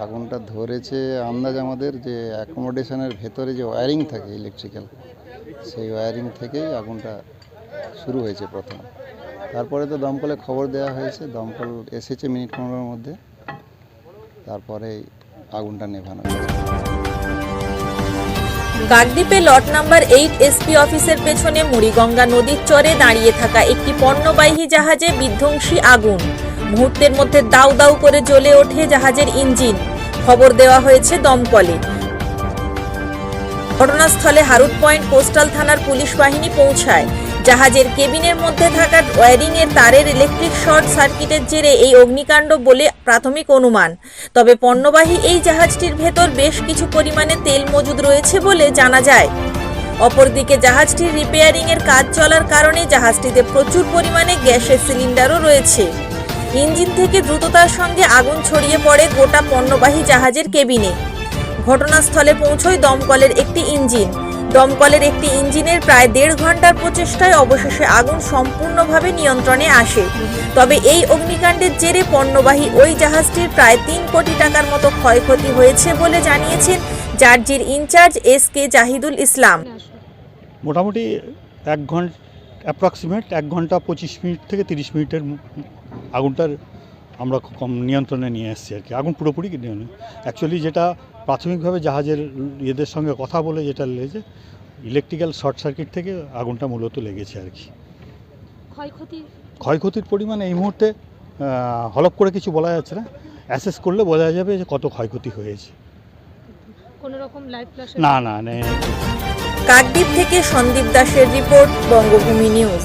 আগুনটা ধরেছে আন্দাজ আমাদের যে অ্যাকোমোডেশনের ভেতরে যে ওয়্যারিং থাকে ইলেকট্রিক্যাল, সেই ওয়্যারিং থেকেই আগুনটা শুরু হয়েছে প্রথম। তারপরে তো দমকলে খবর দেওয়া হয়েছে, দমকল এসেছে মিনিট 15-এর মধ্যে, তারপরে আগুনটা নেভানো হয়েছে। কাকদ্বীপে লট নাম্বার 8 এসপি অফিসের পেছনে মুড়িগঙ্গা নদীর চরে দাঁড়িয়ে থাকা একটি পণ্যবাহী জাহাজে বিধ্বংসী আগুন। মুহূর্তের মধ্যে দাউ দাউ করে জ্বলে ওঠে জাহাজের ইঞ্জিন। খবর দেওয়া হয়েছে দমকলে। ঘটনাস্থলে হারুট পয়েন্ট কোস্টাল থানার পুলিশ বাহিনী পৌঁছায়। জাহাজের কেবিনের মধ্যে থাকা ওয়্যারিং এর তারের ইলেকট্রিক শর্ট সার্কিটের জেরে এই অগ্নিকাণ্ড বলে প্রাথমিক অনুমান। তবে পণ্যবাহী এই জাহাজটির ভেতর বেশ কিছু পরিমাণে তেল মজুদ রয়েছে বলে জানা যায়। অপরদিকে জাহাজটির রিপেয়ারিং এর কাজ চলার কারণে জাহাজটিতে প্রচুর পরিমাণে গ্যাসের সিলিন্ডারও রয়েছে। ইঞ্জিন থেকে দ্রুততার সঙ্গে আগুন ছড়িয়ে পড়ে গোটা পণ্যবাহী জাহাজের কেবিনে। ঘটনাস্থলে পৌঁছয় দমকলের একটি ইঞ্জিন। দমকলের একটি ইঞ্জিনের প্রায় 1.5 ঘন্টার প্রচেষ্টায় অবশেষে আগুন সম্পূর্ণভাবে নিয়ন্ত্রণে আসে। তবে এই অগ্নিকাণ্ডের জেরে পণ্যবাহী ওই জাহাজটির প্রায় 3 কোটি টাকার মতো ক্ষয়ক্ষতি হয়েছে বলে জানিয়েছেন জার্জির ইনচার্জ SK জাহিদুল ইসলাম। মোটামুটি 1 ঘন্টা অ্যাপ্রক্সিমেট 1 ঘন্টা 25 মিনিট থেকে 30 মিনিটের আগুনটার আমরা নিয়ন্ত্রণে নিয়ে এসেছি আর কি। আগুন পুরোপুরি অ্যাকচুয়ালি যেটা প্রাথমিকভাবে জাহাজের ইয়েদের সঙ্গে কথা বলে যেটা লেগেছে, ইলেকট্রিক্যাল শর্ট সার্কিট থেকে আগুনটা মূলত লেগেছে আর কি। ক্ষয়ক্ষতির পরিমাণ এই মুহূর্তে হলপ করে কিছু বলা যাচ্ছে না, অ্যাসেস করলে বোঝা যাবে যে কত ক্ষয়ক্ষতি হয়েছে। কোনো রকম লাইভ ফ্ল্যাশ না। কাকদ্বীপ থেকে সন্দীপ দাসের রিপোর্ট, বঙ্গভূমি নিউজ।